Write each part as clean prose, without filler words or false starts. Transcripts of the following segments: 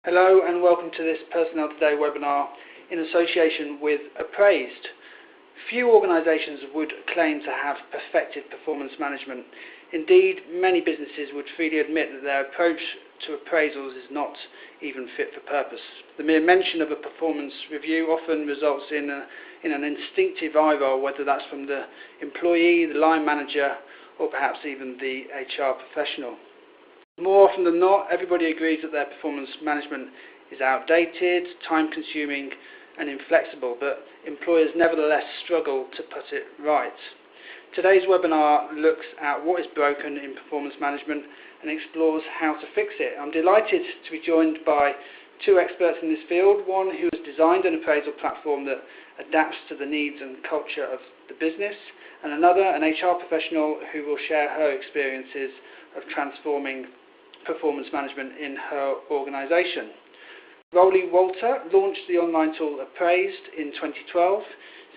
Hello and welcome to this Personnel Today webinar in association with Appraisd. Few organisations would claim to have perfected performance management. Indeed, many businesses would freely admit that their approach to appraisals is not even fit for purpose. The mere mention of a performance review often results in an instinctive eye roll, whether that's from the employee, the line manager, or perhaps even the HR professional. More often than not, everybody agrees that their performance management is outdated, time-consuming and inflexible, but employers nevertheless struggle to put it right. Today's webinar looks at what is broken in performance management and explores how to fix it. I'm delighted to be joined by two experts in this field, one who has designed an appraisal platform that adapts to the needs and culture of the business, and another, an HR professional who will share her experiences of transforming performance management in her organisation. Rolly Walter launched the online tool Appraisd in 2012.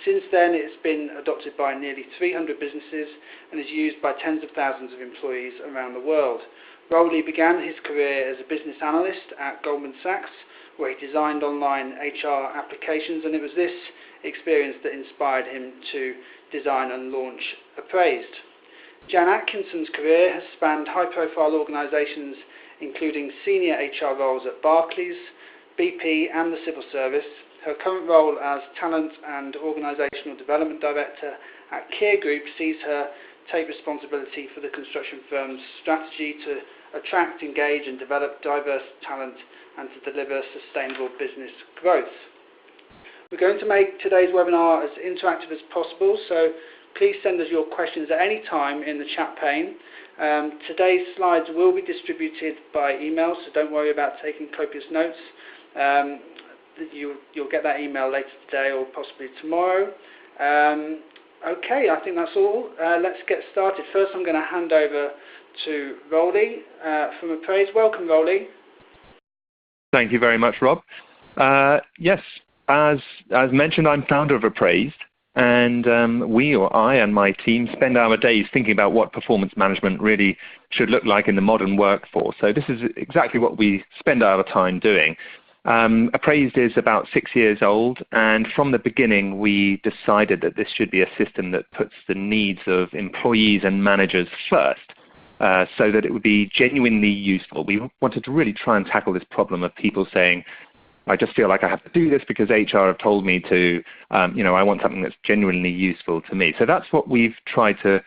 Since then, it's been adopted by nearly 300 businesses and is used by tens of thousands of employees around the world. Rolly began his career as a business analyst at Goldman Sachs, where he designed online HR applications, and it was this experience that inspired him to design and launch Appraisd. Jan Atkinson's career has spanned high-profile organisations including senior HR roles at Barclays, BP and the Civil Service. Her current role as Talent and Organisational Development Director at Care Group sees her take responsibility for the construction firm's strategy to attract, engage and develop diverse talent and to deliver sustainable business growth. We're going to make today's webinar as interactive as possible, so please send us your questions at any time in the chat pane. Today's slides will be distributed by email, so don't worry about taking copious notes. You'll get that email later today or possibly tomorrow. Okay, I think that's all. Let's get started. First, I'm going to hand over to Rolly from Appraisd. Welcome, Rolly. Thank you very much, Rob. Yes, as mentioned, I'm founder of Appraisd. And I and my team spend our days thinking about what performance management really should look like in the modern workforce. So this is exactly what we spend our time doing. Appraisd is about 6 years old, and from the beginning we decided that this should be a system that puts the needs of employees and managers first, so that it would be genuinely useful. We wanted to really try and tackle this problem of people saying, I just feel like I have to do this because HR have told me to, I want something that's genuinely useful to me. So that's what we've tried to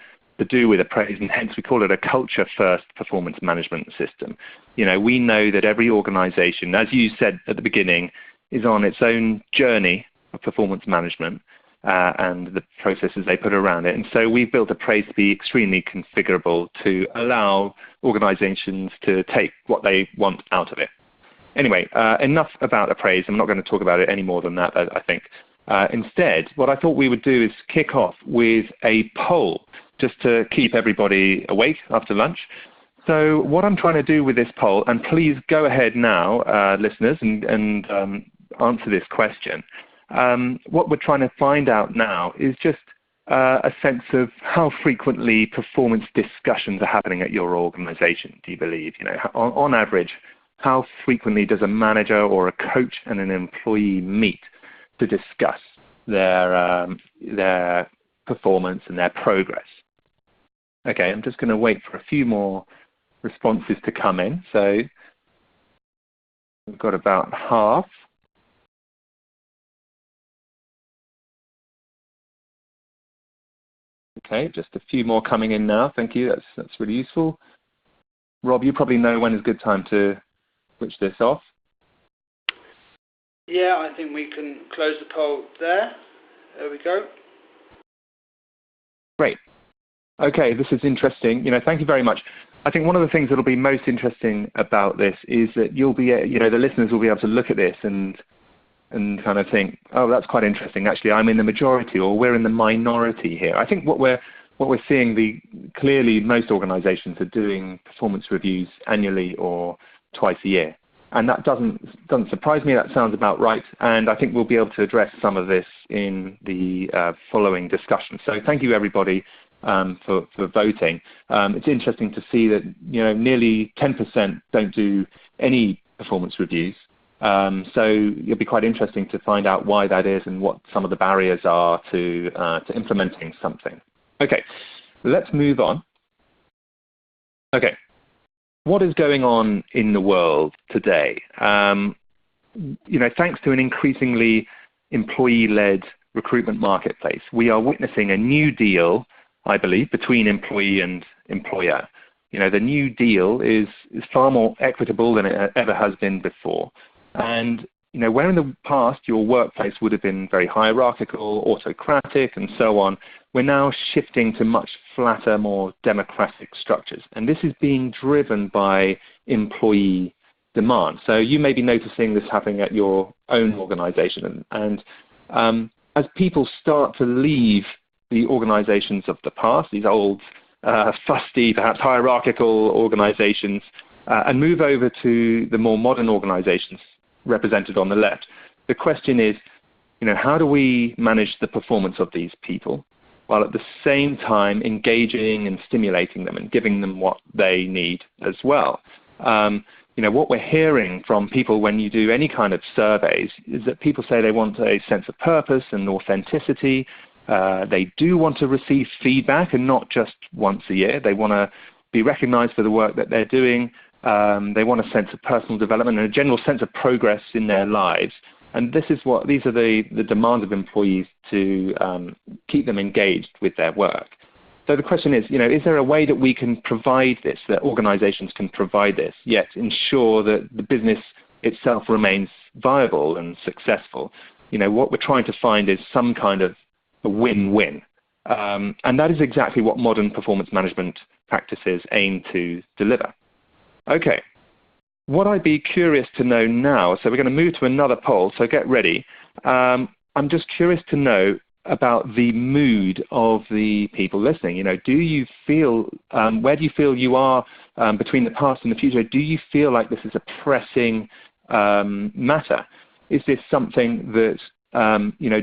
do with Appraisd, and hence we call it a culture-first performance management system. We know that every organization, as you said at the beginning, is on its own journey of performance management and the processes they put around it. And so we've built Appraisd to be extremely configurable to allow organizations to take what they want out of it. Anyway, enough about Appraisd. I'm not going to talk about it any more than that, I think. Instead, what I thought we would do is kick off with a poll, just to keep everybody awake after lunch. So what I'm trying to do with this poll, and please go ahead now, listeners, and answer this question. What we're trying to find out now is just a sense of how frequently performance discussions are happening at your organization, do you believe? On average, how frequently does a manager or a coach and an employee meet to discuss their performance and their progress? Okay, I'm just going to wait for a few more responses to come in. So we've got about half. Okay, just a few more coming in now. Thank you. That's really useful. Rob, you probably know when is a good time to switch this off. Yeah, I think we can close the poll there. There we go. Great. Okay, this is interesting. Thank you very much. I think one of the things that will be most interesting about this is that you'll be, the listeners will be able to look at this and kind of think, oh, that's quite interesting. Actually, I'm in the majority, or we're in the minority here. I think what we're seeing, clearly most organizations are doing performance reviews annually or twice a year. And that doesn't surprise me. That sounds about right. And I think we'll be able to address some of this in the following discussion. So thank you, everybody, for voting. It's interesting to see that nearly 10% don't do any performance reviews, So it'll be quite interesting to find out why that is and what some of the barriers are to implementing something. Okay, let's move on. Okay, what is going on in the world today? Thanks to an increasingly employee-led recruitment marketplace, we are witnessing a new deal, I believe, between employee and employer. The new deal is far more equitable than it ever has been before. And where in the past your workplace would have been very hierarchical, autocratic, and so on, we're now shifting to much flatter, more democratic structures. And this is being driven by employee demand. So you may be noticing this happening at your own organization. And as people start to leave the organizations of the past, these old, fusty, perhaps hierarchical organizations, and move over to the more modern organizations represented on the left, the question is, how do we manage the performance of these people while at the same time engaging and stimulating them and giving them what they need as well? What we're hearing from people when you do any kind of surveys is that people say they want a sense of purpose and authenticity. They do want to receive feedback, and not just once a year. They want to be recognized for the work that they're doing. They want a sense of personal development and a general sense of progress in their lives. And these are the demands of employees to keep them engaged with their work. So the question is there a way that we can provide this, that organizations can provide this, yet ensure that the business itself remains viable and successful? What we're trying to find is some kind of a win-win. And that is exactly what modern performance management practices aim to deliver. Okay, what I'd be curious to know now, so we're going to move to another poll, so get ready. I'm just curious to know about the mood of the people listening. Do you feel, where do you feel you are between the past and the future? Do you feel like this is a pressing matter? Is this something that,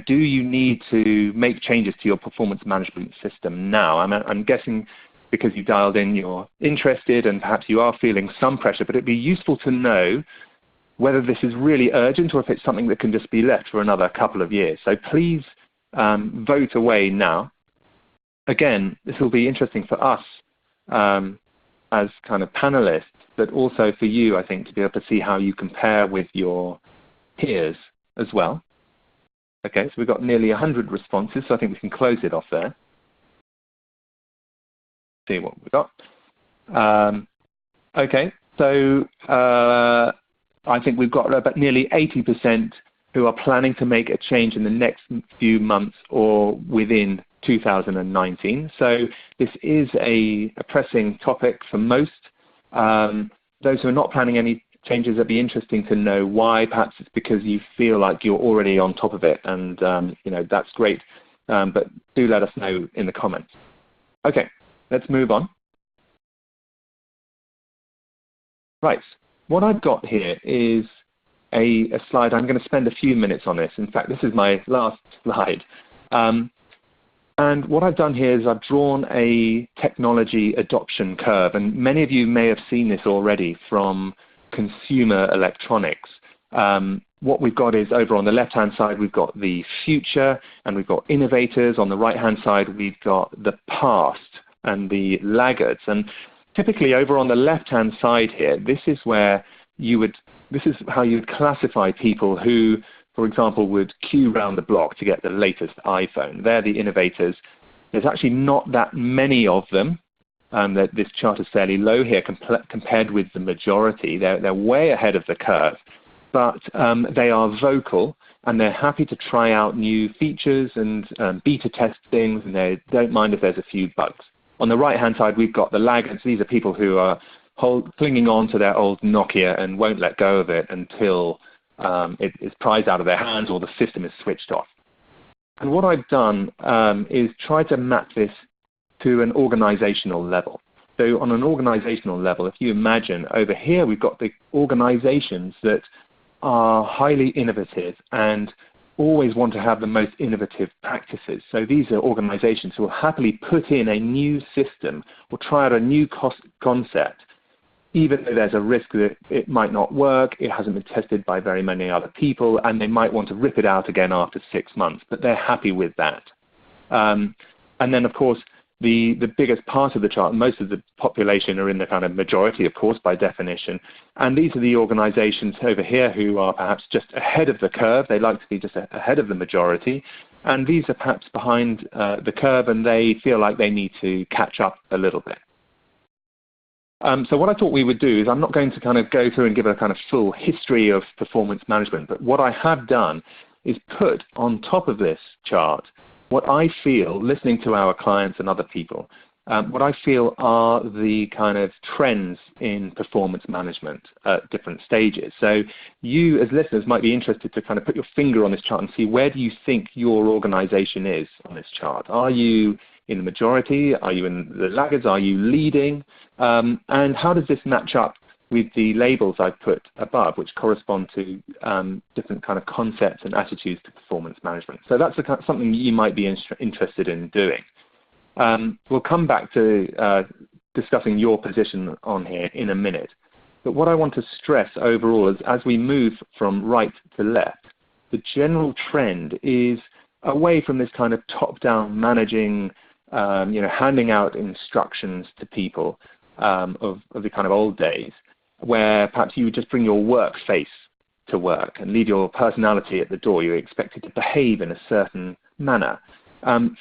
do you need to make changes to your performance management system now? I'm guessing because you dialed in, you're interested and perhaps you are feeling some pressure, but it'd be useful to know whether this is really urgent or if it's something that can just be left for another couple of years. So please vote away now. Again, this will be interesting for us as kind of panelists, but also for you, I think, to be able to see how you compare with your peers as well. Okay, so we've got nearly 100 responses, so I think we can close it off there. See what we've got. Okay, so I think we've got about nearly 80% who are planning to make a change in the next few months or within 2019. So this is a pressing topic for most. Those who are not planning any changes, it'd be interesting to know why. Perhaps it's because you feel like you're already on top of it, and that's great. But do let us know in the comments. Okay, let's move on. Right, what I've got here is a slide. I'm going to spend a few minutes on this. In fact, this is my last slide. And what I've done here is I've drawn a technology adoption curve. And many of you may have seen this already from consumer electronics. What we've got is over on the left-hand side, we've got the future and we've got innovators. On the right-hand side, we've got the past and the laggards. And typically over on the left-hand side here, this is how you would classify people who, for example, would queue round the block to get the latest iPhone. They're the innovators. There's actually not that many of them. This chart is fairly low here compared with the majority. They're way ahead of the curve, but they are vocal and they're happy to try out new features and beta test things, and they don't mind if there's a few bugs. On the right-hand side, we've got the laggards. These are people who are clinging on to their old Nokia and won't let go of it until it is prized out of their hands or the system is switched off. And what I've done is try to map this to an organizational level. So on an organizational level, if you imagine over here, we've got the organizations that are highly innovative and always want to have the most innovative practices. So these are organizations who will happily put in a new system or try out a new concept even though there's a risk that it might not work, it hasn't been tested by very many other people, and they might want to rip it out again after 6 months, but they're happy with that. And then, of course, the biggest part of the chart, most of the population are in the kind of majority, of course, by definition. And these are the organizations over here who are perhaps just ahead of the curve. They like to be just ahead of the majority. And these are perhaps behind the curve, and they feel like they need to catch up a little bit. So what I thought we would do is, I'm not going to kind of go through and give a kind of full history of performance management, but what I have done is put on top of this chart what I feel, listening to our clients and other people, what I feel are the kind of trends in performance management at different stages. So you as listeners might be interested to kind of put your finger on this chart and see, where do you think your organization is on this chart? Are you in the majority? Are you in the laggards? Are you leading? And how does this match up with the labels I've put above, which correspond to different kind of concepts and attitudes to performance management? So that's something you might be interested in doing. We'll come back to discussing your position on here in a minute. But what I want to stress overall is, as we move from right to left, the general trend is away from this kind of top-down managing, handing out instructions to people of the kind of old days, where perhaps you would just bring your work face to work and leave your personality at the door. You're expected to behave in a certain manner.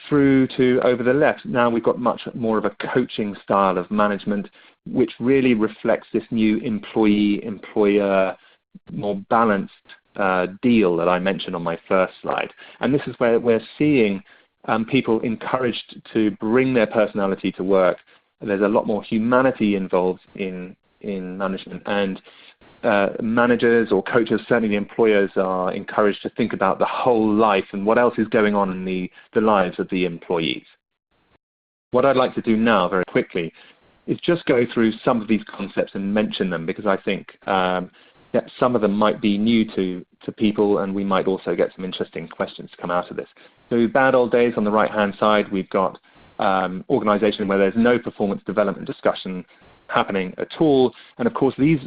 Through to over the left, now we've got much more of a coaching style of management, which really reflects this new employee-employer, more balanced deal that I mentioned on my first slide. And this is where we're seeing people encouraged to bring their personality to work. There's a lot more humanity involved in management, and managers or coaches, certainly the employers, are encouraged to think about the whole life and what else is going on in the lives of the employees. What I'd like to do now very quickly is just go through some of these concepts and mention them, because I think that some of them might be new to people, and we might also get some interesting questions to come out of this. So bad old days on the right-hand side, we've got organization where there's no performance development discussion happening at all. And of course, these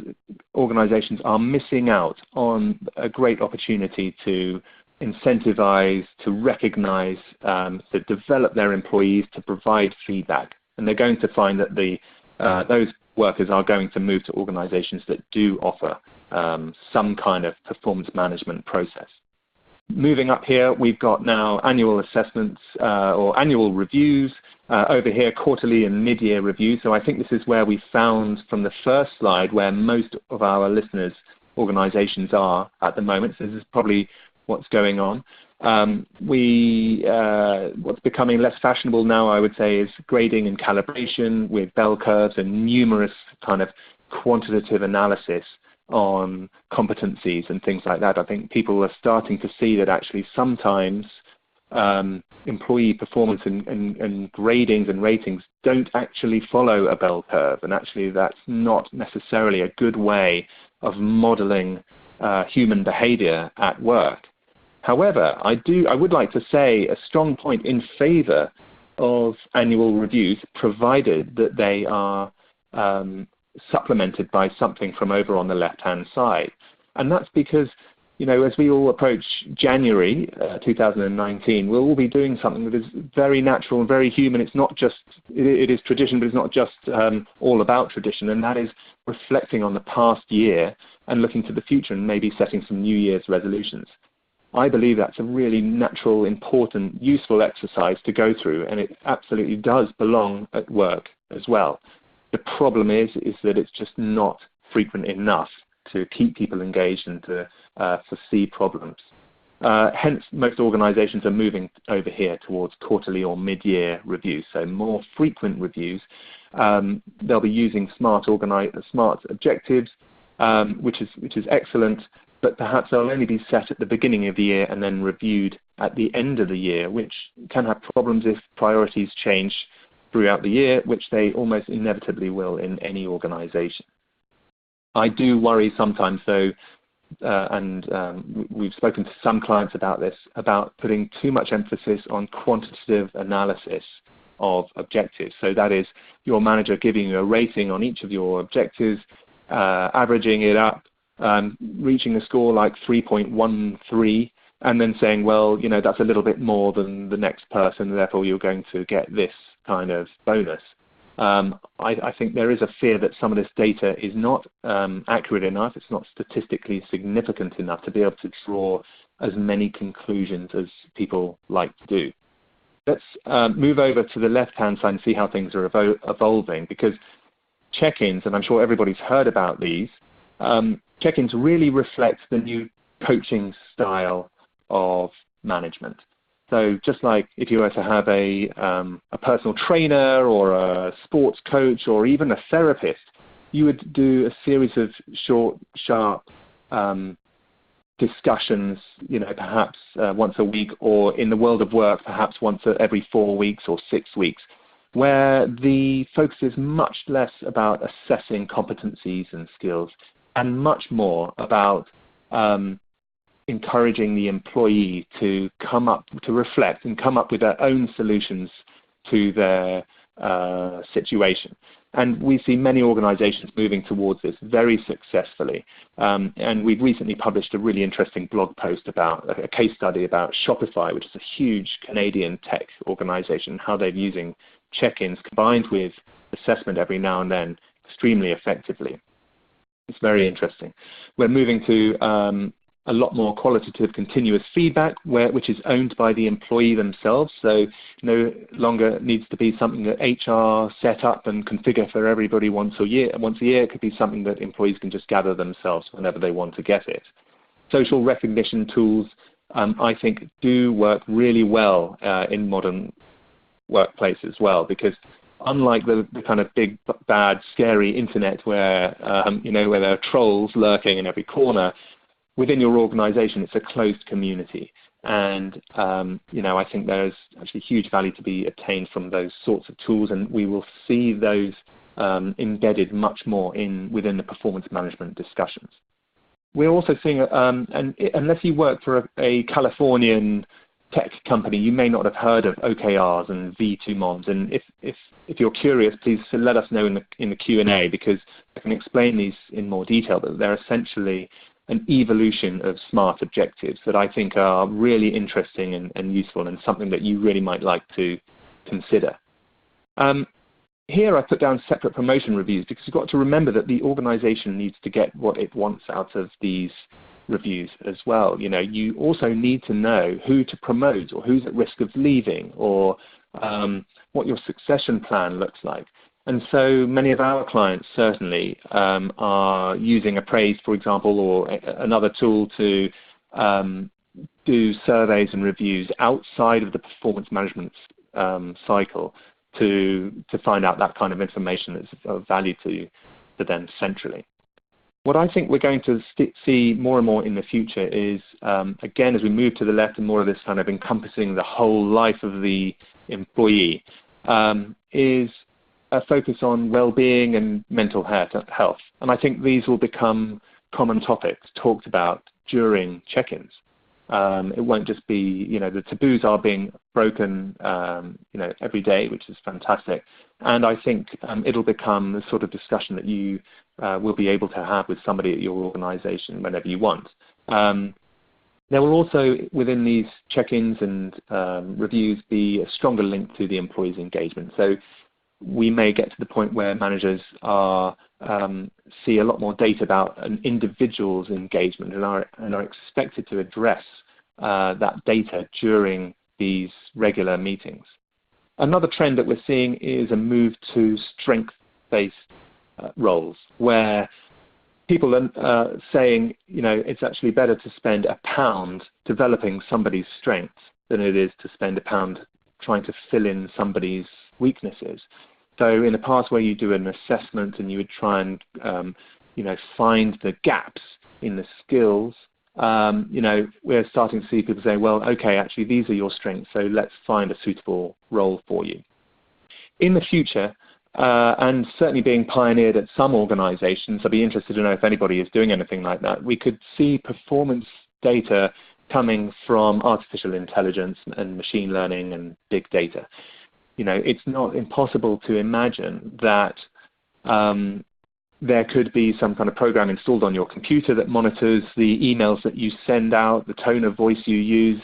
organizations are missing out on a great opportunity to incentivize, to recognize, to develop their employees, to provide feedback. And they're going to find that those workers are going to move to organizations that do offer some kind of performance management process. Moving up here, we've got now annual assessments or annual reviews. Over here, quarterly and mid-year reviews. So I think this is where we found from the first slide where most of our listeners' organizations are at the moment. So this is probably what's going on. What's becoming less fashionable now, I would say, is grading and calibration with bell curves and numerous kind of quantitative analysis on competencies and things like that. I think people are starting to see that actually sometimes employee performance and gradings and ratings don't actually follow a bell curve, and actually that's not necessarily a good way of modeling human behavior at work. However, I would like to say a strong point in favor of annual reviews, provided that they are supplemented by something from over on the left-hand side. And that's because, as we all approach January 2019, we'll all be doing something that is very natural and very human. It's not just, it is tradition, but it's not just all about tradition, and that is reflecting on the past year and looking to the future and maybe setting some New Year's resolutions. I believe that's a really natural, important, useful exercise to go through, and it absolutely does belong at work as well. The problem is that it's just not frequent enough to keep people engaged and to foresee problems. Hence, most organizations are moving over here towards quarterly or mid-year reviews, so more frequent reviews. They'll be using smart objectives, which is excellent, but perhaps they'll only be set at the beginning of the year and then reviewed at the end of the year, which can have problems if priorities change throughout the year, which they almost inevitably will in any organization. I do worry sometimes, though, and we've spoken to some clients about this, about putting too much emphasis on quantitative analysis of objectives. So that is your manager giving you a rating on each of your objectives, averaging it up, reaching a score like 3.13, and then saying, well, that's a little bit more than the next person, therefore you're going to get this kind of bonus. I think there is a fear that some of this data is not accurate enough, it's not statistically significant enough to be able to draw as many conclusions as people like to do. Let's move over to the left-hand side and see how things are evolving, because check-ins, and I'm sure everybody's heard about these, check-ins really reflect the new coaching style of management. So just like if you were to have a personal trainer or a sports coach or even a therapist, you would do a series of short, sharp discussions, perhaps once a week, or in the world of work, perhaps once every 4 weeks or 6 weeks, where the focus is much less about assessing competencies and skills and much more about encouraging the employee to reflect and come up with their own solutions to their situation. And we see many organizations moving towards this very successfully. And we've recently published a really interesting blog post about a case study about Shopify, which is a huge Canadian tech organization, how they're using check-ins combined with assessment every now and then extremely effectively. It's very interesting. We're moving to a lot more qualitative continuous feedback, which is owned by the employee themselves. So no longer needs to be something that HR set up and configure for everybody once a year. It could be something that employees can just gather themselves whenever they want to get it. Social recognition tools, I think, do work really well in modern workplace as well, because unlike the kind of big, bad, scary internet where, where there are trolls lurking in every corner, within your organization, it's a closed community. And, I think there's actually huge value to be obtained from those sorts of tools, and we will see those embedded much more within the performance management discussions. We're also seeing, and unless you work for a Californian tech company, you may not have heard of OKRs and V2MONs. And if you're curious, please let us know in the Q&A, because I can explain these in more detail, but they're essentially an evolution of SMART objectives that I think are really interesting and useful, and something that you really might like to consider. Here I put down separate promotion reviews, because you've got to remember that the organization needs to get what it wants out of these reviews as well. You also need to know who to promote, or who's at risk of leaving, or what your succession plan looks like. And so many of our clients certainly are using Appraisd, for example, or another tool to do surveys and reviews outside of the performance management cycle to find out that kind of information that's of value to them centrally. What I think we're going to see more and more in the future is, again, as we move to the left and more of this kind of encompassing the whole life of the employee, is a focus on well-being and mental health. And I think these will become common topics talked about during check-ins. It won't just be, the taboos are being broken, every day, which is fantastic. And I think it'll become the sort of discussion that you will be able to have with somebody at your organization whenever you want. There will also, within these check-ins and reviews, be a stronger link to the employee's engagement. So we may get to the point where managers see a lot more data about an individual's engagement and are expected to address that data during these regular meetings. Another trend that we're seeing is a move to strength-based roles, where people are saying, it's actually better to spend £1 developing somebody's strengths than it is to spend £1 trying to fill in somebody's weaknesses. So in the past, where you do an assessment and you would try and find the gaps in the skills, we're starting to see people say, well, okay, actually these are your strengths, so let's find a suitable role for you. In the future, and certainly being pioneered at some organizations, I'd be interested to know if anybody is doing anything like that, we could see performance data coming from artificial intelligence and machine learning and big data. it's not impossible to imagine that there could be some kind of program installed on your computer that monitors the emails that you send out, the tone of voice you use,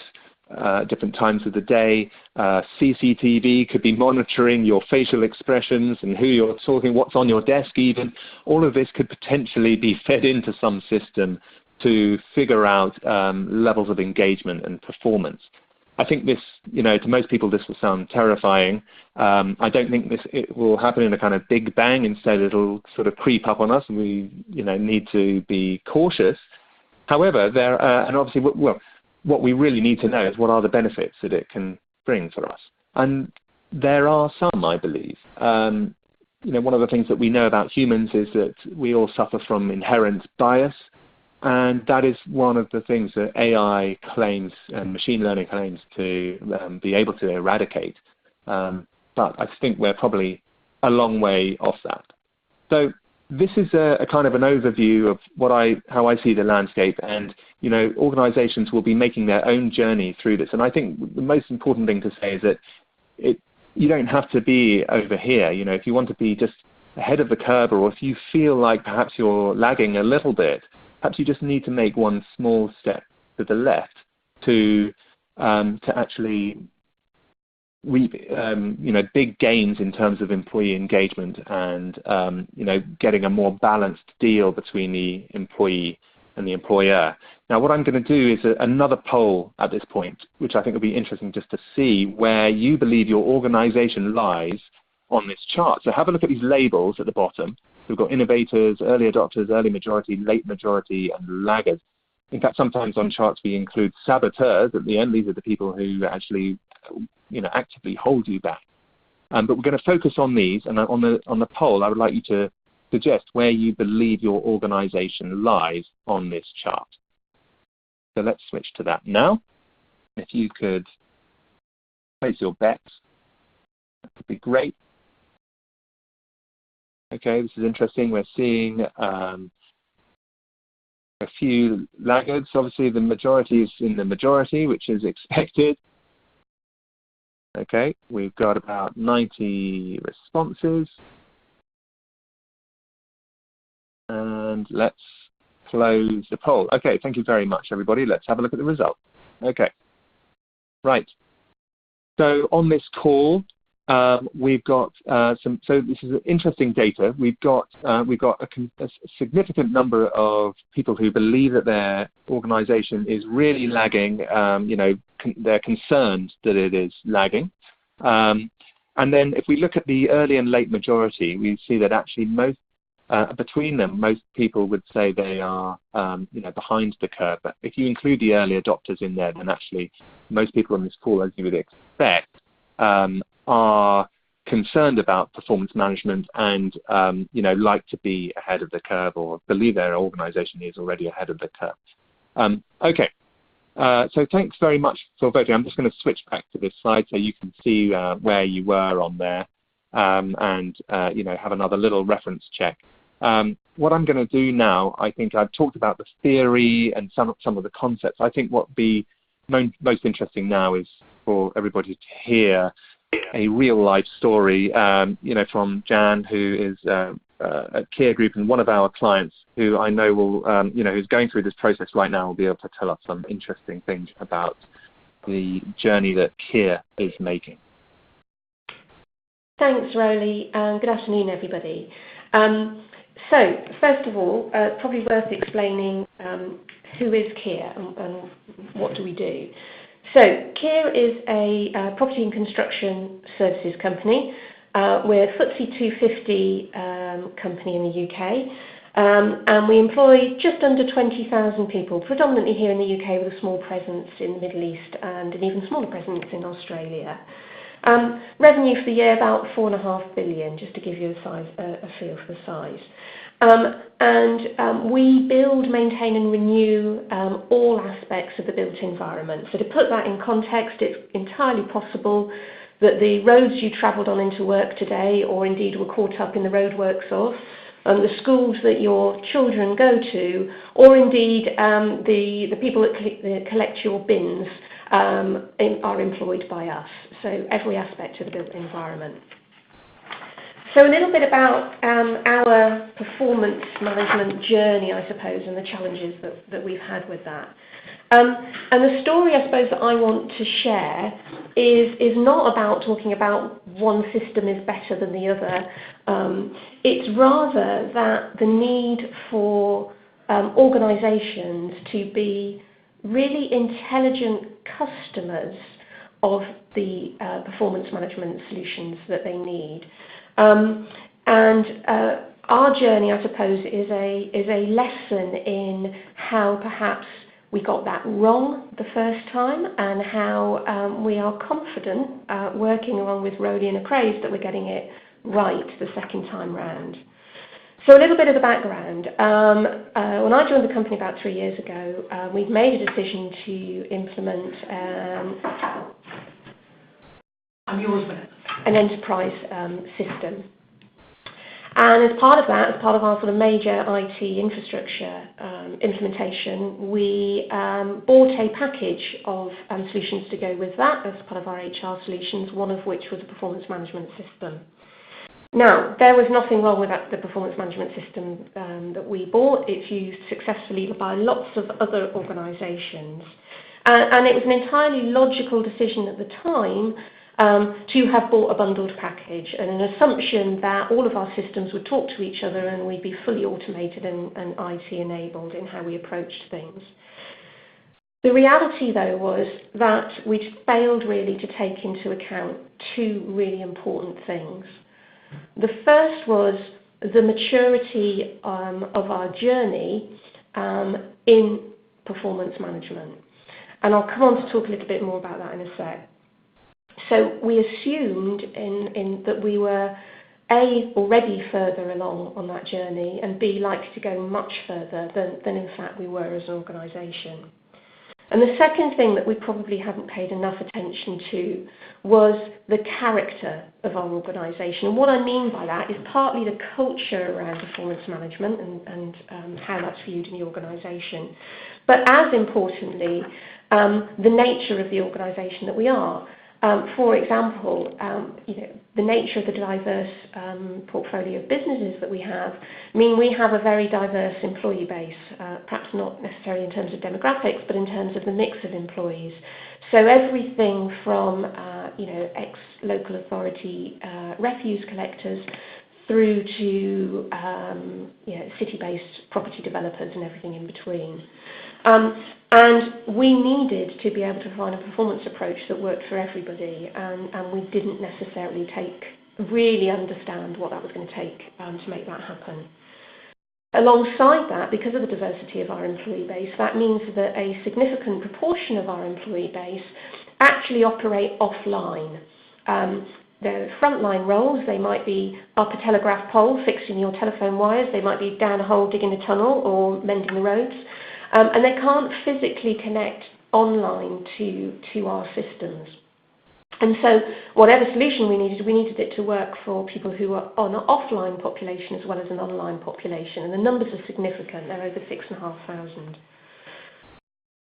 different times of the day. CCTV could be monitoring your facial expressions and who you're talking, what's on your desk even. All of this could potentially be fed into some system to figure out levels of engagement and performance. I think this, to most people this will sound terrifying. I don't think it will happen in a kind of big bang. Instead, it'll sort of creep up on us, and we need to be cautious. However, and obviously, what we really need to know is what are the benefits that it can bring for us. And there are some, I believe. One of the things that we know about humans is that we all suffer from inherent bias. And that is one of the things that AI claims and machine learning claims to be able to eradicate. But I think we're probably a long way off that. So this is a kind of an overview of how I see the landscape. And organizations will be making their own journey through this. And I think the most important thing to say is that you don't have to be over here. If you want to be just ahead of the curve, or if you feel like perhaps you're lagging a little bit, perhaps you just need to make one small step to the left to actually reap big gains in terms of employee engagement and getting a more balanced deal between the employee and the employer. Now, what I'm going to do is another poll at this point, which I think will be interesting just to see where you believe your organization lies on this chart. So have a look at these labels at the bottom. We've got innovators, early adopters, early majority, late majority, and laggards. In fact, sometimes on charts we include saboteurs at the end. These are the people who actually, actively hold you back. But we're going to focus on these, and on the poll, I would like you to suggest where you believe your organization lies on this chart. So let's switch to that now. If you could place your bets, that would be great. Okay, this is interesting. We're seeing a few laggards. Obviously, the majority is in the majority, which is expected. Okay, we've got about 90 responses. And let's close the poll. Okay, thank you very much, everybody. Let's have a look at the results. Okay, right. So on this call, we've got so this is interesting data. We've got a significant number of people who believe that their organization is really lagging. They're concerned that it is lagging. And then if we look at the early and late majority, we see that actually between them, most people would say they are behind the curve. But if you include the early adopters in there, then actually most people on this call, as you would expect, are concerned about performance management and like to be ahead of the curve, or believe their organization is already ahead of the curve. Okay, so thanks very much for voting. I'm just going to switch back to this slide so you can see where you were on there and have another little reference check. What I'm going to do now, I think I've talked about the theory and some of the concepts. I think what would be most interesting now is for everybody to hear a real-life story, from Jan, who is at Care Group and one of our clients, who I know will, who's going through this process right now, will be able to tell us some interesting things about the journey that Care is making. Thanks, Rowley, and good afternoon, everybody. So, first of all, probably worth explaining who is Care and what do we do. So, Care is a property and construction services company. We're a FTSE 250 company in the UK, and we employ just under 20,000 people, predominantly here in the UK, with a small presence in the Middle East and an even smaller presence in Australia. Revenue for the year about £4.5 billion, just to give you a feel for the size. And we build, maintain and renew all aspects of the built environment. So to put that in context, it's entirely possible that the roads you travelled on into work today, or indeed were caught up in the roadworks of, the schools that your children go to, or indeed the people that collect your bins, are employed by us. So every aspect of the built environment. So a little bit about our performance management journey, I suppose, and the challenges that we've had with that. And the story, I suppose, that I want to share is not about talking about one system is better than the other. It's rather that the need for organisations to be really intelligent customers of the performance management solutions that they need. Our journey, I suppose, is a lesson in how perhaps we got that wrong the first time, and how we are confident, working along with Rowley and Appraisd, that we're getting it right the second time round. So a little bit of the background. When I joined the company about 3 years ago, we've made a decision to implement an enterprise system. And as part of that, as part of our sort of major IT infrastructure implementation, we bought a package of solutions to go with that as part of our HR solutions, one of which was a performance management system. Now, there was nothing wrong with the performance management system that we bought. It's used successfully by lots of other organisations. And it was an entirely logical decision at the time to have bought a bundled package, and an assumption that all of our systems would talk to each other and we'd be fully automated and IT enabled in how we approached things. The reality, though, was that we'd failed really to take into account two really important things. The first was the maturity of our journey in performance management. And I'll come on to talk a little bit more about that in a sec. So we assumed that we were A, already further along on that journey, and B, likely to go much further than in fact we were as an organisation. And the second thing that we probably haven't paid enough attention to was the character of our organisation. And what I mean by that is partly the culture around performance management and how that's viewed in the organisation. But as importantly, the nature of the organisation that we are. For example, the nature of the diverse portfolio of businesses that we have mean we have a very diverse employee base, perhaps not necessarily in terms of demographics, but in terms of the mix of employees. So everything from ex-local authority refuse collectors through to city-based property developers and everything in between. And we needed to be able to find a performance approach that worked for everybody, and we didn't necessarily really understand what that was going to take to make that happen. Alongside that, because of the diversity of our employee base, that means that a significant proportion of our employee base actually operate offline. They're frontline roles. They might be up a telegraph pole, fixing your telephone wires. They might be down a hole, digging a tunnel, or mending the roads. And they can't physically connect online to our systems. And so whatever solution we needed it to work for people who are on an offline population as well as an online population. And the numbers are significant. They're over 6,500.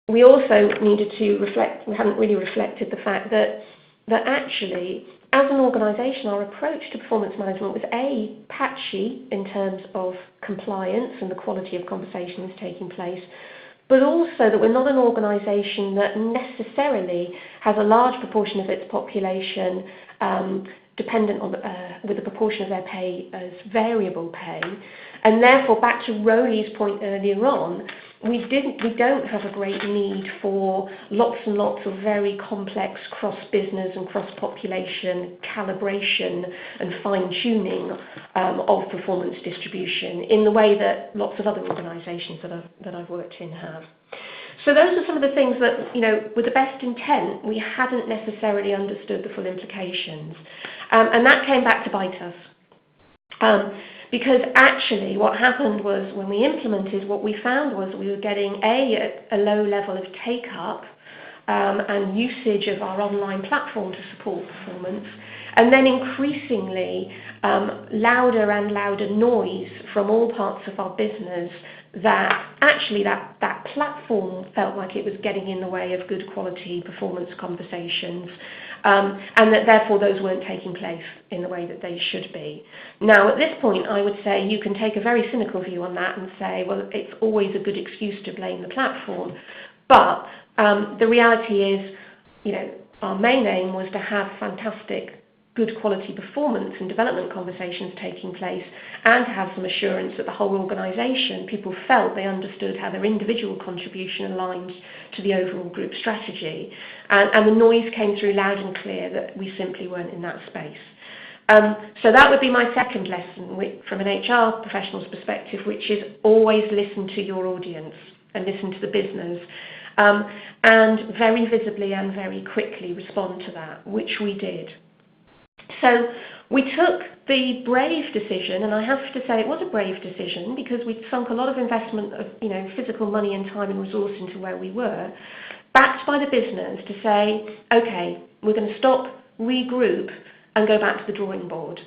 We also needed to reflect, we hadn't really reflected the fact that actually, as an organisation, our approach to performance management was A, patchy in terms of compliance and the quality of conversations taking place, but also that we're not an organisation that necessarily has a large proportion of its population dependent on with a proportion of their pay as variable pay. And therefore, back to Rowley's point earlier on, we don't have a great need for lots and lots of very complex cross-business and cross-population calibration and fine-tuning of performance distribution in the way that lots of other organisations that I've worked in have. So those are some of the things that, with the best intent, we hadn't necessarily understood the full implications. And that came back to bite us. Because actually what happened was when we implemented, what we found was we were getting a low level of take-up and usage of our online platform to support performance. And then increasingly, louder and louder noise from all parts of our business that actually that platform felt like it was getting in the way of good quality performance conversations, and that therefore those weren't taking place in the way that they should be. Now, at this point, I would say you can take a very cynical view on that and say, well, it's always a good excuse to blame the platform. But the reality is, our main aim was to have fantastic, good quality performance and development conversations taking place, and to have some assurance that the whole organisation, people felt they understood how their individual contribution aligns to the overall group strategy. And the noise came through loud and clear that we simply weren't in that space. So that would be my second lesson from an HR professional's perspective, which is always listen to your audience and listen to the business. And very visibly and very quickly respond to that, which we did. So we took the brave decision, and I have to say it was a brave decision because we'd sunk a lot of investment of physical money and time and resource into where we were, backed by the business to say, okay, we're going to stop, regroup, and go back to the drawing board.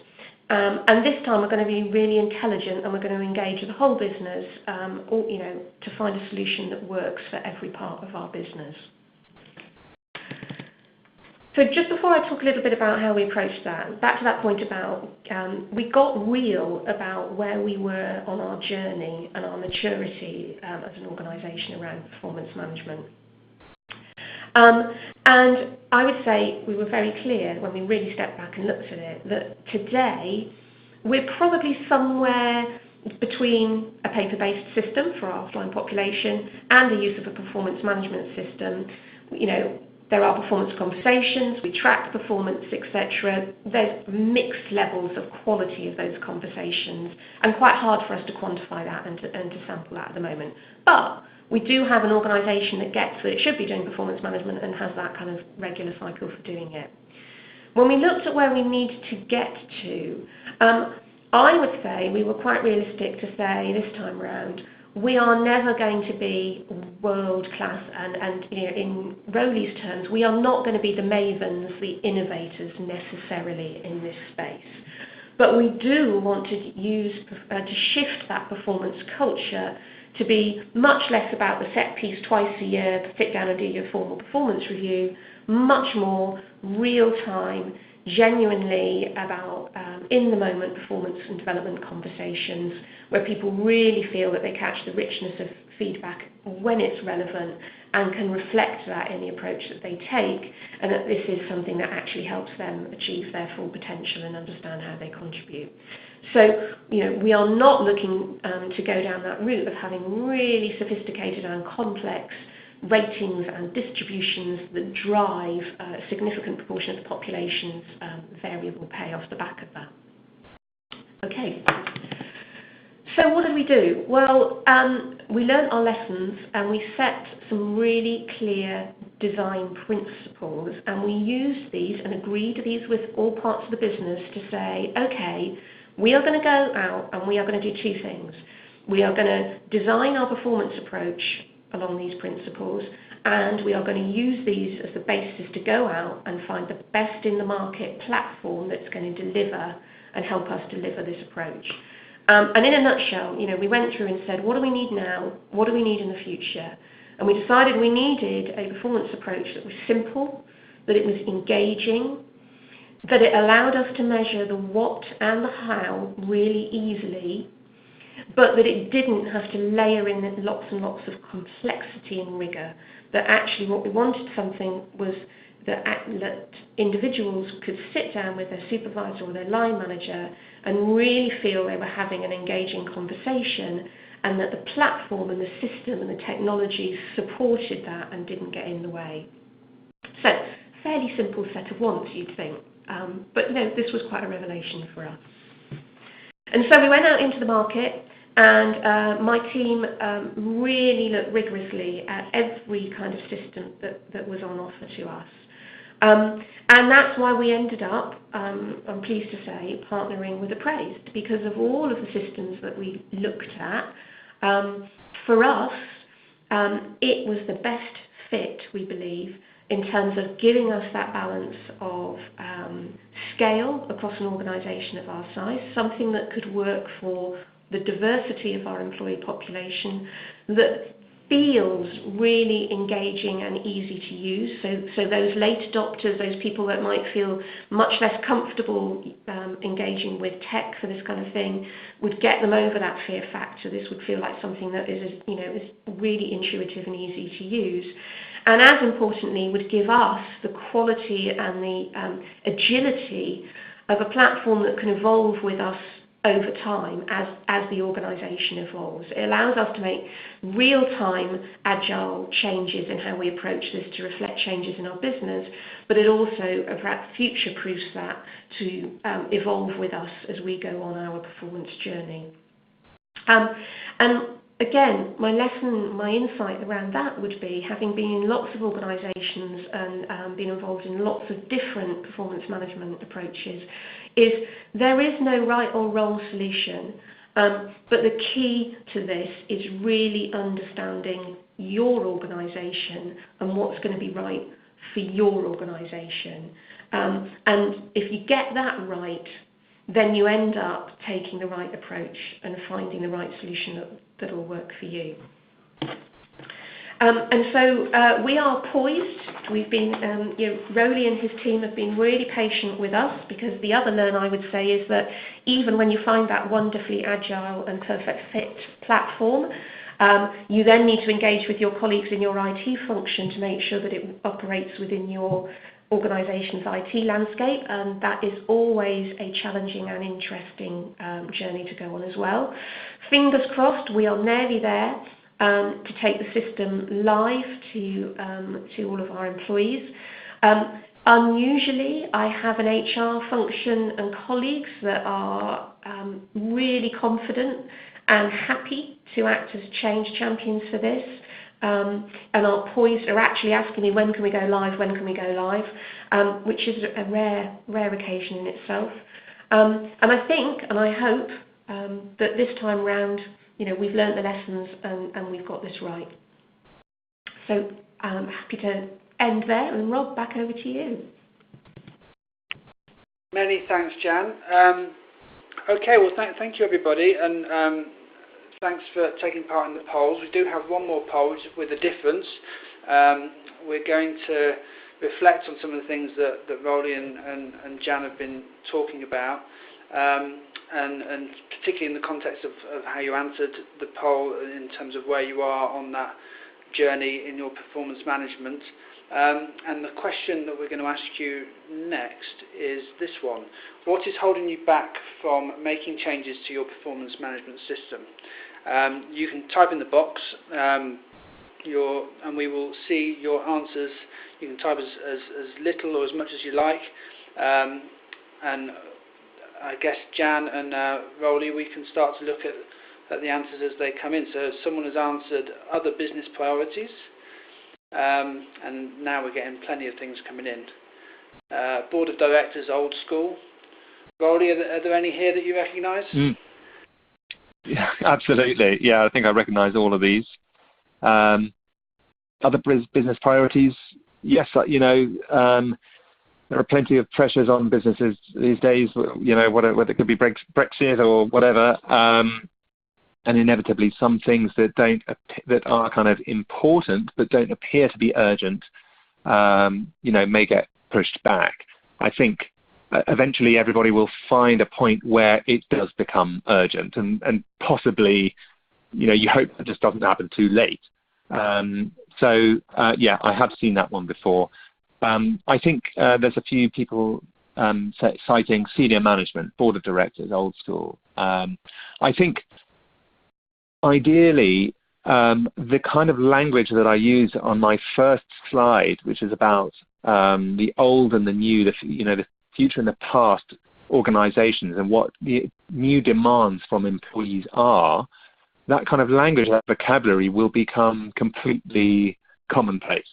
And this time we're going to be really intelligent, and we're going to engage the whole business, to find a solution that works for every part of our business. So just before I talk a little bit about how we approached that, back to that point about we got real about where we were on our journey and our maturity as an organisation around performance management. And I would say we were very clear when we really stepped back and looked at it that today we're probably somewhere between a paper-based system for our offline population and the use of a performance management system. There are performance conversations, we track performance, etc. There's mixed levels of quality of those conversations, and quite hard for us to quantify that and to sample that at the moment. But we do have an organisation that gets that it should be doing performance management and has that kind of regular cycle for doing it. When we looked at where we need to get to, I would say we were quite realistic to say this time round, we are never going to be world class, and in Rowley's terms, we are not going to be the mavens, the innovators necessarily in this space. But we do want to to shift that performance culture to be much less about the set piece twice a year, sit down and do your formal performance review, much more real time, genuinely about in the moment performance and development conversations where people really feel that they catch the richness of feedback when it's relevant and can reflect that in the approach that they take, and that this is something that actually helps them achieve their full potential and understand how they contribute. So, we are not looking to go down that route of having really sophisticated and complex ratings and distributions that drive a significant proportion of the population's variable pay off the back of that. Okay. So what did we do? Well, we learnt our lessons and we set some really clear design principles, and we used these and agreed these with all parts of the business to say, okay, we are going to go out and we are going to do two things. We are going to design our performance approach along these principles, and we are going to use these as the basis to go out and find the best in the market platform that's going to deliver and help us deliver this approach. And in a nutshell, we went through and said, what do we need now? What do we need in the future? And we decided we needed a performance approach that was simple, that it was engaging, that it allowed us to measure the what and the how really easily, but that it didn't have to layer in lots and lots of complexity and rigor. That actually what we wanted something was that individuals could sit down with their supervisor or their line manager and really feel they were having an engaging conversation, and that the platform and the system and the technology supported that and didn't get in the way. So, fairly simple set of wants, you'd think. But this was quite a revelation for us. And so we went out into the market, and my team really looked rigorously at every kind of system that was on offer to us. And that's why we ended up, I'm pleased to say, partnering with Appraisd, because of all of the systems that we looked at. For us, it was the best fit, we believe, in terms of giving us that balance of scale across an organisation of our size, something that could work for the diversity of our employee population, that feels really engaging and easy to use. So those late adopters, those people that might feel much less comfortable engaging with tech for this kind of thing, would get them over that fear factor. This would feel like something that is really intuitive and easy to use. And as importantly, would give us the quality and the agility of a platform that can evolve with us over time as the organisation evolves. It allows us to make real-time agile changes in how we approach this to reflect changes in our business, but it also perhaps future-proofs that to evolve with us as we go on our performance journey. And again, my insight around that would be, having been in lots of organisations and been involved in lots of different performance management approaches, is there is no right or wrong solution, but the key to this is really understanding your organisation and what's going to be right for your organisation. And if you get that right, then you end up taking the right approach and finding the right solution that will work for you. And so we are poised. We've been, Rowley and his team have been really patient with us, because the other learn, I would say, is that even when you find that wonderfully agile and perfect fit platform, you then need to engage with your colleagues in your IT function to make sure that it operates within your organisation's IT landscape, and that is always a challenging and interesting journey to go on as well. Fingers crossed, we are nearly there to take the system live to all of our employees. Unusually, I have an HR function and colleagues that are really confident and happy to act as change champions for this. And are poised, are actually asking me, when can we go live, which is a rare occasion in itself. And I think, and I hope, that this time round, we've learnt the lessons and we've got this right. So I'm happy to end there, and Rob, back over to you. Many thanks, Jan. Okay, well, thank you, everybody, and thanks for taking part in the polls. We do have one more poll with a difference. We're going to reflect on some of the things that Rowley and Jan have been talking about, and particularly in the context of how you answered the poll in terms of where you are on that journey in your performance management. And the question that we're going to ask you next is this one. What is holding you back from making changes to your performance management system? You can type in the box and we will see your answers. You can type as little or as much as you like, and I guess Jan and Rowley, we can start to look at the answers as they come in. So someone has answered other business priorities, and now we're getting plenty of things coming in. Board of Directors, old school. Rowley, are there any here that you recognise? Yeah, absolutely. Yeah, I think I recognise all of these. Other business priorities, yes. There are plenty of pressures on businesses these days. Whether it could be Brexit or whatever, and inevitably some things that are kind of important but don't appear to be urgent, may get pushed back. I think eventually everybody will find a point where it does become urgent, and possibly, you hope that just doesn't happen too late. Yeah, I have seen that one before. I think there's a few people citing senior management, board of directors, old school. I think ideally the kind of language that I use on my first slide, which is about the old and the new, the future and the past organizations and what the new demands from employees are, that kind of language, that vocabulary will become completely commonplace.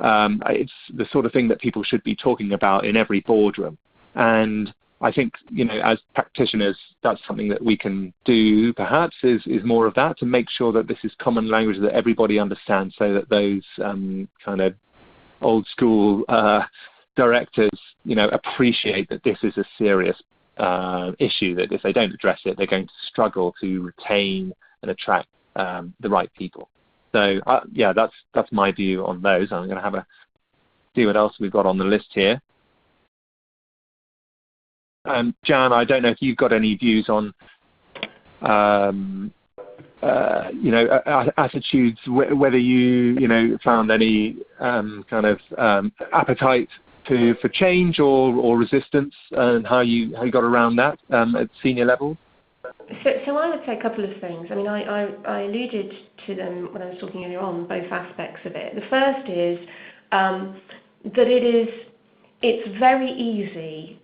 It's the sort of thing that people should be talking about in every boardroom. And I think, as practitioners, that's something that we can do, perhaps, is more of that, to make sure that this is common language that everybody understands, so that those kind of old school directors, appreciate that this is a serious issue, that if they don't address it, they're going to struggle to retain and attract the right people. So yeah, that's my view on those. I'm going to see what else we've got on the list here. Jan, I don't know if you've got any views on attitudes, whether you found any kind of appetite for change or resistance, and how you got around that at senior level. So I would say a couple of things. I mean, I alluded to them when I was talking earlier on, both aspects of it. The first is that it's very easy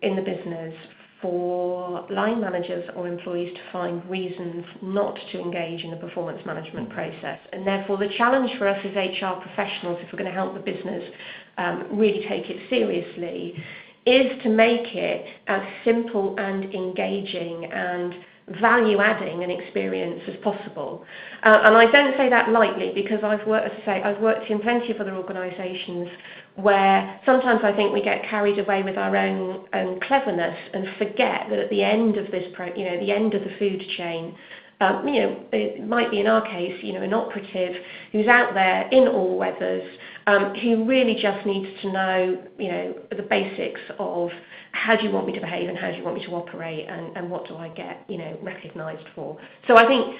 in the business for line managers or employees to find reasons not to engage in the performance management process. And therefore the challenge for us as HR professionals, if we're going to help the business really take it seriously, is to make it as simple and engaging and value-adding an experience as possible. And I don't say that lightly, because I've worked in plenty of other organisations where sometimes I think we get carried away with our own cleverness and forget that at the end of this, the end of the food chain, it might be in our case, an operative who's out there in all weathers, who really just needs to know, the basics of how do you want me to behave and how do you want me to operate, and what do I get, recognised for. So I think,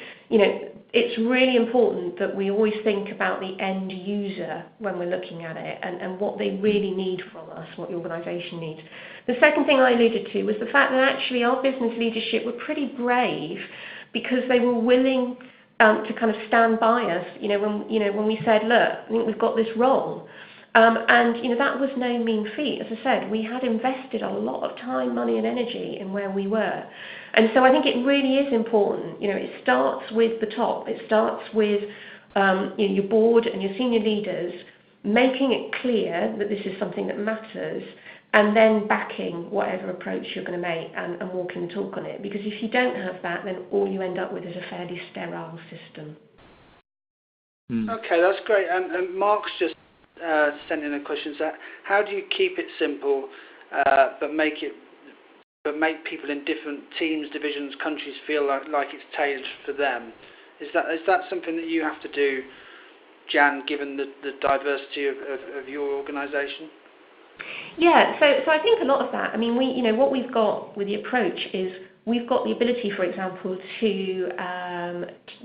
it's really important that we always think about the end user when we're looking at it, and what they really need from us, what the organisation needs. The second thing I alluded to was the fact that actually our business leadership were pretty brave, because they were willing to kind of stand by us, when we said, look, I think we've got this wrong. And that was no mean feat. As I said, we had invested a lot of time, money and energy in where we were. And so I think it really is important. It starts with the top. It starts with your board and your senior leaders making it clear that this is something that matters, and then backing whatever approach you're going to make and walking the talk on it. Because if you don't have that, then all you end up with is a fairly sterile system. Okay, that's great. And Mark's just sent in a question. So how do you keep it simple, but make people in different teams, divisions, countries feel like it's tailored for them? Is that something that you have to do, Jan, given the diversity of your organisation? Yeah, so I think a lot of that, I mean, what we've got with the approach is we've got the ability, for example, to,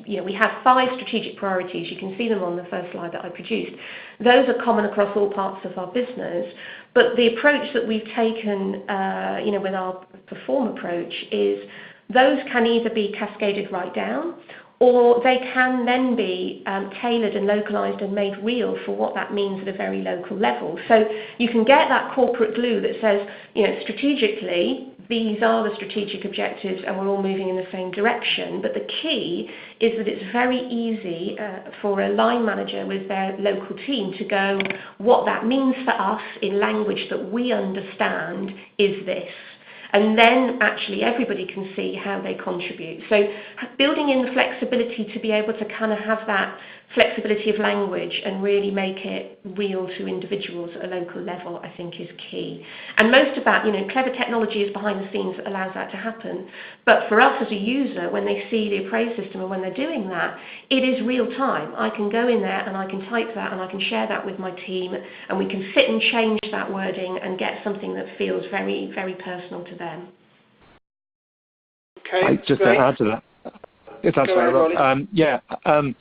we have 5 strategic priorities. You can see them on the first slide that I produced. Those are common across all parts of our business, but the approach that we've taken, with our perform approach is those can either be cascaded right down, or they can then be tailored and localised and made real for what that means at a very local level. So you can get that corporate glue that says, strategically, these are the strategic objectives and we're all moving in the same direction. But the key is that it's very easy for a line manager with their local team to go, what that means for us in language that we understand is this. And then actually everybody can see how they contribute. So building in the flexibility to be able to kind of have that flexibility of language and really make it real to individuals at a local level, I think is key. And most of that, clever technology is behind the scenes that allows that to happen. But for us as a user, when they see the Appraisd system and when they're doing that, it is real time. I can go in there and I can type that and I can share that with my team, and we can sit and change that wording and get something that feels very, very personal to them. Okay, just to add to that, if that's right,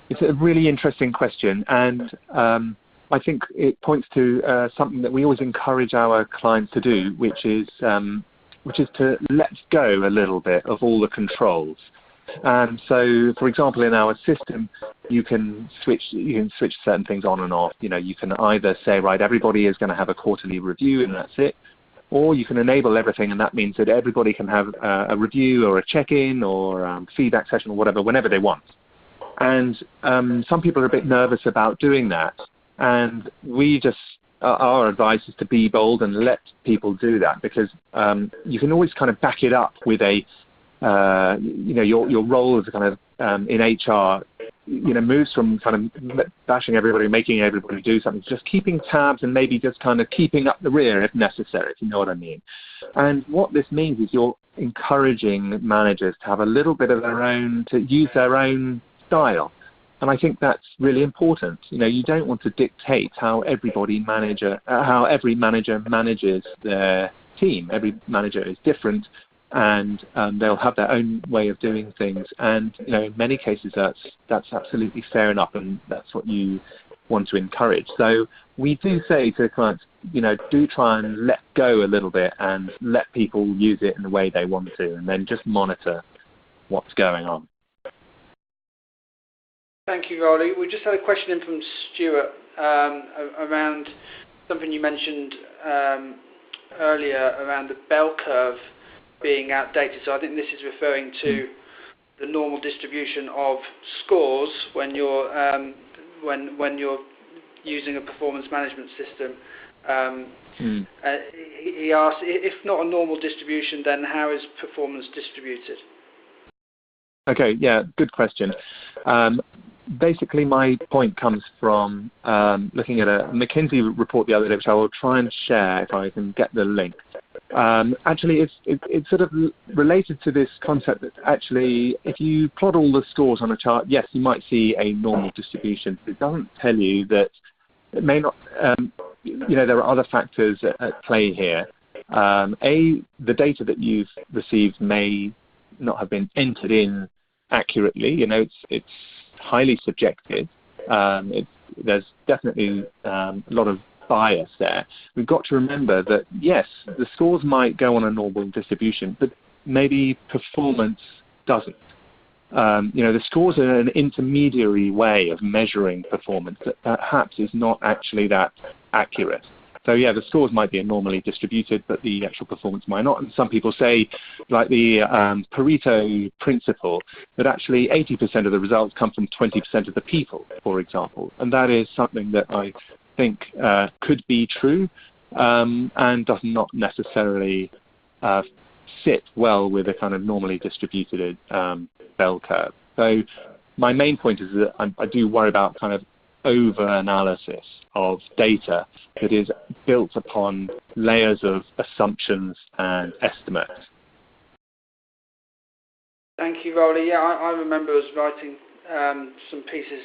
it's a really interesting question, and I think it points to something that we always encourage our clients to do, which is to let go a little bit of all the controls. And so, for example, in our system, you can switch certain things on and off. You can either say, right, everybody is going to have a quarterly review and that's it, or you can enable everything, and that means that everybody can have a review or a check-in or feedback session or whatever whenever they want. And some people are a bit nervous about doing that, and our advice is to be bold and let people do that, because you can always kind of back it up with your role as a kind of in HR moves from kind of bashing everybody, making everybody do something, just keeping tabs and maybe just kind of keeping up the rear if necessary, if you know what I mean. And what this means is you're encouraging managers to have a little bit of their own, to use their own style. And I think that's really important. You don't want to dictate how every manager manages their team. Every manager is different, and they'll have their own way of doing things. And in many cases, that's absolutely fair enough, and that's what you want to encourage. So we do say to clients, do try and let go a little bit and let people use it in the way they want to, and then just monitor what's going on. Thank you, Rolly. We just had a question in from Stuart around something you mentioned earlier around the bell curve being outdated. So I think this is referring to the normal distribution of scores when you're using a performance management system. He asked, if not a normal distribution, then how is performance distributed? Okay, yeah, good question. Basically, my point comes from looking at a McKinsey report the other day, which I will try and share if I can get the link. Actually, it's sort of related to this concept that actually, if you plot all the scores on a chart, yes, you might see a normal distribution. It doesn't tell you that it may not. There are other factors at play here. The data that you've received may not have been entered in accurately. It's highly subjective. There's definitely a lot of bias there. We've got to remember that, yes, the scores might go on a normal distribution, but maybe performance doesn't. The scores are an intermediary way of measuring performance that perhaps is not actually that accurate. So yeah, the scores might be normally distributed, but the actual performance might not. And some people say, like the Pareto principle, that actually 80% of the results come from 20% of the people, for example. And that is something that I think could be true and does not necessarily sit well with a kind of normally distributed bell curve. So my main point is that I do worry about kind of over-analysis of data that is built upon layers of assumptions and estimates. Thank you, Rolly. Yeah, I remember us writing some pieces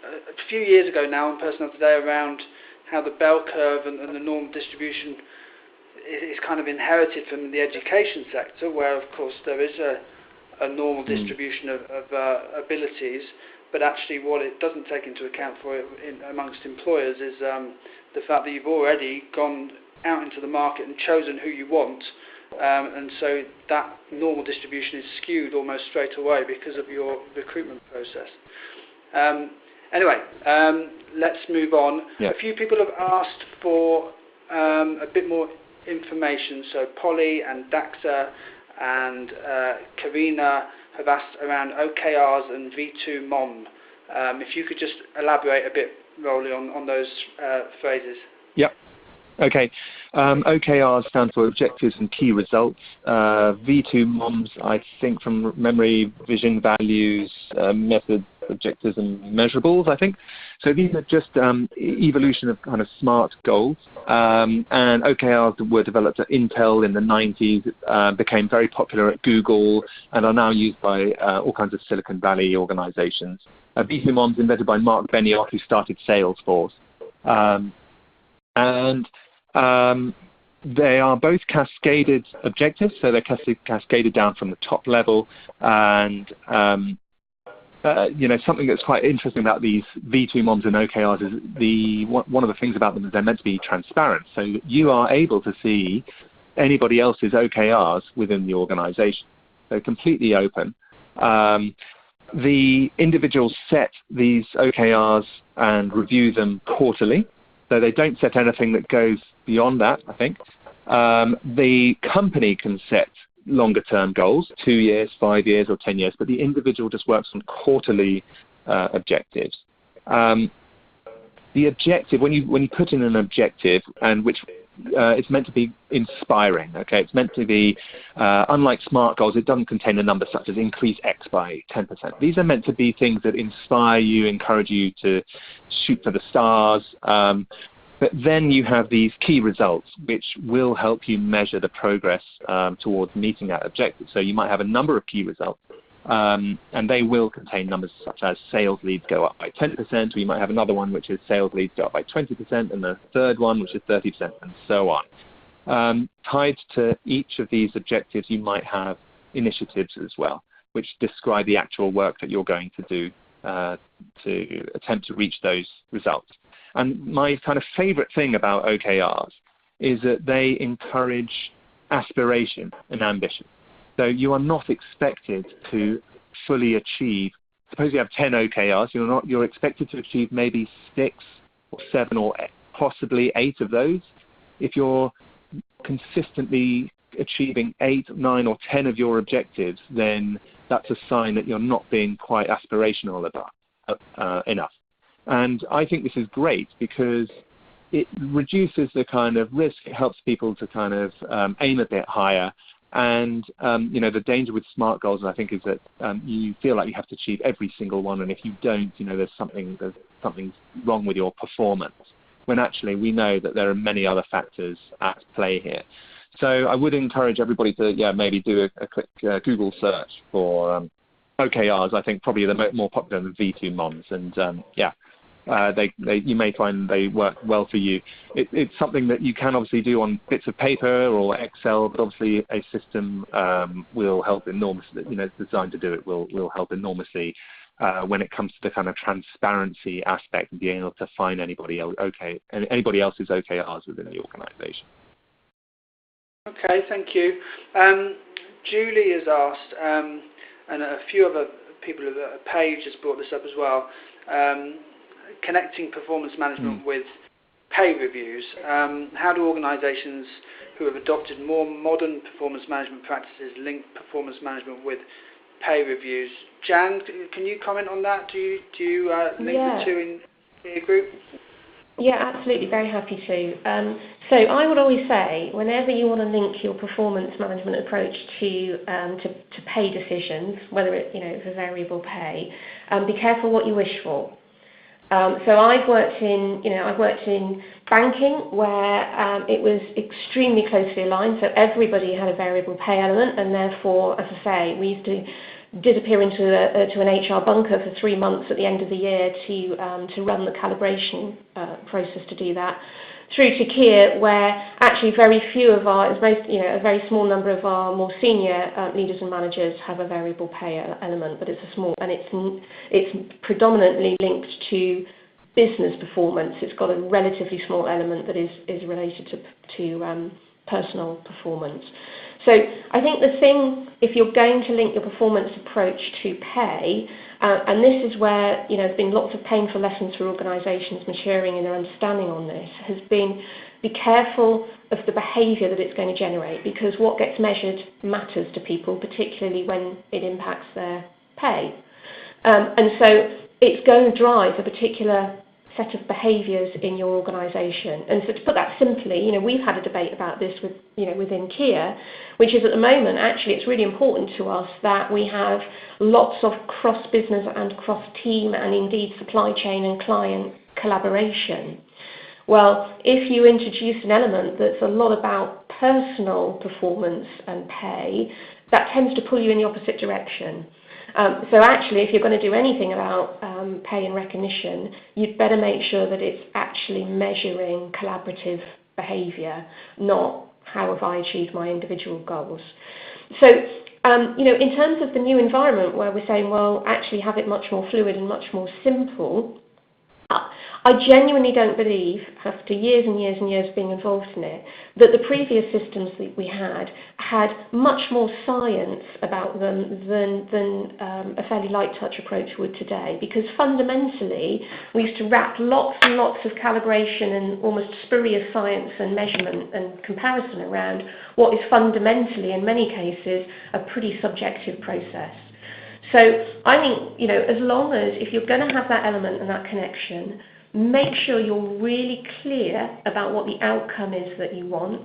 a few years ago now on Personnel Today around how the bell curve and the normal distribution is kind of inherited from the education sector, where of course there is a normal distribution of abilities. But actually what it doesn't take into account amongst employers is the fact that you've already gone out into the market and chosen who you want, and so that normal distribution is skewed almost straight away because of your recruitment process. Anyway, let's move on. Yeah. A few people have asked for a bit more information. So Polly and Daxa and Karina have asked around OKRs and V2 MOM. If you could just elaborate a bit, Rolly, on those phrases. Yep. Okay. OKRs stand for Objectives and Key Results. V2 MOMs, I think from memory, Vision, Values, Methods, Objectives and Measurables, I think. So these are just evolution of kind of SMART goals. And OKRs were developed at Intel in the 90s, became very popular at Google, and are now used by all kinds of Silicon Valley organizations. V2 MOMs invented by Mark Benioff, who started Salesforce. They are both cascaded objectives, so they're cascaded down from the top level. And something that's quite interesting about these V2 MOMs and OKRs is one of the things about them is they're meant to be transparent, so that you are able to see anybody else's OKRs within the organization. They're completely open. The individuals set these OKRs and review them quarterly, so they don't set anything that goes beyond that, I think. The company can set longer-term goals, 2 years, 5 years, or 10 years, but the individual just works on quarterly objectives. The objective, when you put in an objective, and which it's meant to be inspiring. Okay, it's meant to be unlike SMART goals. It doesn't contain a number such as increase X by 10%. These are meant to be things that inspire you, encourage you to shoot for the stars. But then you have these key results, which will help you measure the progress towards meeting that objective. So you might have a number of key results, and they will contain numbers such as sales leads go up by 10%, or you might have another one which is sales leads go up by 20%, and the third one which is 30%, and so on. Tied to each of these objectives, you might have initiatives as well, which describe the actual work that you're going to do to attempt to reach those results. And my kind of favorite thing about OKRs is that they encourage aspiration and ambition. So you are not expected to fully achieve, suppose you have 10 OKRs, you're expected to achieve maybe 6 or 7 or possibly 8 of those. If you're consistently achieving 8, 9 or 10 of your objectives, then that's a sign that you're not being quite aspirational enough. And I think this is great because it reduces the kind of risk. It helps people to kind of aim a bit higher. And the danger with SMART goals, I think, is that you feel like you have to achieve every single one, and if you don't, there's something wrong with your performance. When actually we know that there are many other factors at play here. So I would encourage everybody to maybe do a quick Google search for OKRs. I think probably the more popular than V2 MONs, and you may find they work well for you. It's something that you can obviously do on bits of paper or Excel, but obviously a system will help enormously. It's designed to do it will help enormously when it comes to the kind of transparency aspect and being able to find anybody else's OKRs within the organisation. Okay, thank you. Julie has asked, and a few other people, Paige has brought this up as well. Connecting performance management with pay reviews. How do organisations who have adopted more modern performance management practices link performance management with pay reviews? Jan, can you comment on that? Do you link the two in your group? Yeah, absolutely. Very happy to. So I would always say, whenever you want to link your performance management approach to pay decisions, whether it's a variable pay, be careful what you wish for. So I've worked in banking where it was extremely closely aligned. So everybody had a variable pay element, and therefore, as I say, we used to disappear into an HR bunker for 3 months at the end of the year to run the calibration process to do that. Through to Kia, where actually very few of a very small number of our more senior leaders and managers have a variable pay element, but it's predominantly linked to business performance. It's got a relatively small element that is related to personal performance. So I think the thing, if you're going to link your performance approach to pay, and this is where there's been lots of painful lessons for organisations maturing in their understanding on this, has been be careful of the behaviour that it's going to generate, because what gets measured matters to people, particularly when it impacts their pay. And so it's going to drive a particular set of behaviours in your organisation. And so to put that simply, we've had a debate about this within Kia, which is at the moment, actually, it's really important to us that we have lots of cross-business and cross-team and indeed supply chain and client collaboration. Well, if you introduce an element that's a lot about personal performance and pay, that tends to pull you in the opposite direction. So actually, if you're going to do anything about pay and recognition, you'd better make sure that it's actually measuring collaborative behaviour, not how have I achieved my individual goals. So, in terms of the new environment where we're saying, well, actually have it much more fluid and much more simple, I genuinely don't believe, after years and years and years of being involved in it, that the previous systems that we had much more science about them than a fairly light touch approach would today. Because fundamentally, we used to wrap lots and lots of calibration and almost spurious science and measurement and comparison around what is fundamentally, in many cases, a pretty subjective process. So I think, as long as, if you're going to have that element and that connection, make sure you're really clear about what the outcome is that you want,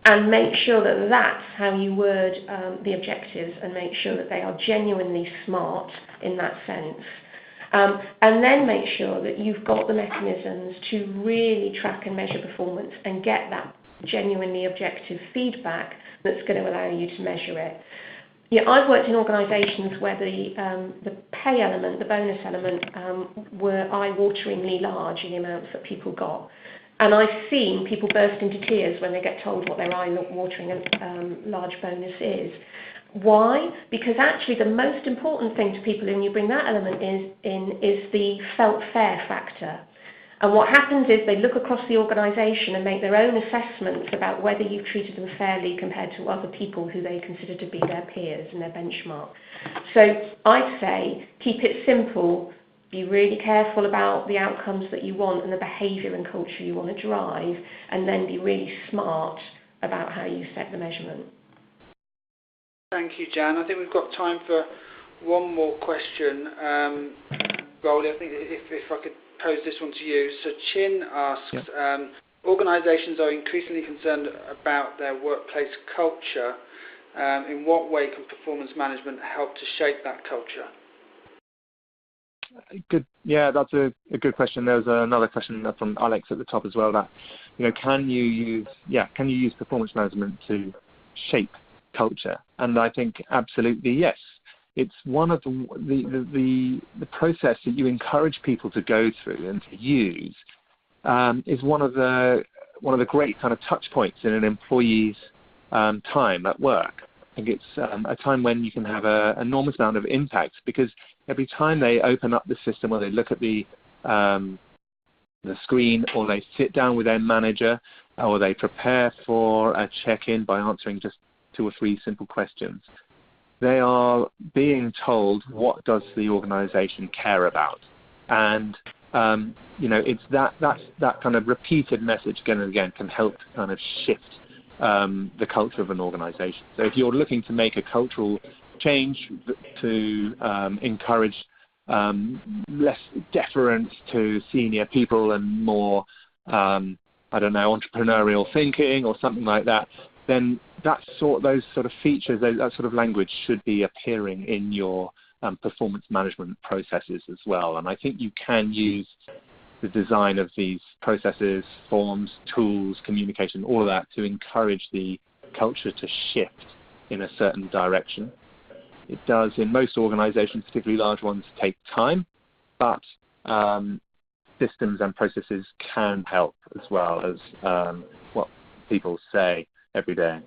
and make sure that that's how you word the objectives, and make sure that they are genuinely smart in that sense. And then make sure that you've got the mechanisms to really track and measure performance and get that genuinely objective feedback that's going to allow you to measure it. Yeah, I've worked in organisations where the pay element, the bonus element, were eye-wateringly large in the amounts that people got. And I've seen people burst into tears when they get told what their eye-watering large bonus is. Why? Because actually the most important thing to people when you bring that element in is the felt fair factor. And what happens is they look across the organisation and make their own assessments about whether you've treated them fairly compared to other people who they consider to be their peers and their benchmark. So I'd say keep it simple, be really careful about the outcomes that you want and the behaviour and culture you want to drive, and then be really smart about how you set the measurement. Thank you, Jan. I think we've got time for one more question. Rolly, I think if I could pose this one to you. So Chin asks, organisations are increasingly concerned about their workplace culture. In what way can performance management help to shape that culture? Good. Yeah, that's a good question. There's another question from Alex at the top as well. That, can you use performance management to shape culture? And I think absolutely yes. It's one of the process that you encourage people to go through and to use is one of the great kind of touch points in an employee's time at work. I think it's a time when you can have an enormous amount of impact, because every time they open up the system or they look at the screen, or they sit down with their manager, or they prepare for a check-in by answering just 2 or 3 simple questions, they are being told what does the organisation care about, and it's that kind of repeated message again and again can help to kind of shift the culture of an organisation. So if you're looking to make a cultural change to encourage less deference to senior people and more, entrepreneurial thinking or something like that, then those sort of features, that sort of language should be appearing in your performance management processes as well. And I think you can use the design of these processes, forms, tools, communication, all of that to encourage the culture to shift in a certain direction. It does, in most organizations, particularly large ones, take time, but systems and processes can help as well as what people say every day.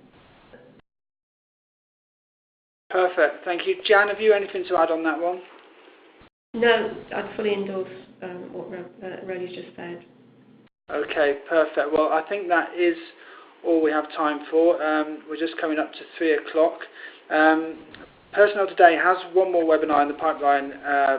Perfect, thank you. Jan, have you anything to add on that one? No, I'd fully endorse what Rolly's just said. Okay, perfect. Well, I think that is all we have time for. We're just coming up to 3 o'clock. Personnel Today has one more webinar in the pipeline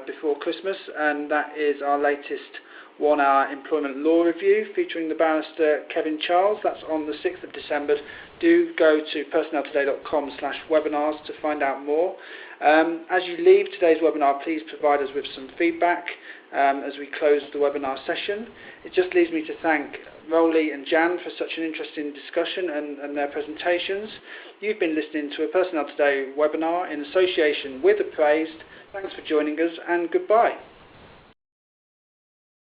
before Christmas, and that is our latest 1-hour employment law review featuring the barrister Kevin Charles. That's on the 6th of December. Do go to personneltoday.com/webinars to find out more. As you leave today's webinar, please provide us with some feedback as we close the webinar session. It just leaves me to thank Rolly and Jan for such an interesting discussion and their presentations. You've been listening to a Personnel Today webinar in association with Appraisd. Thanks for joining us, and goodbye.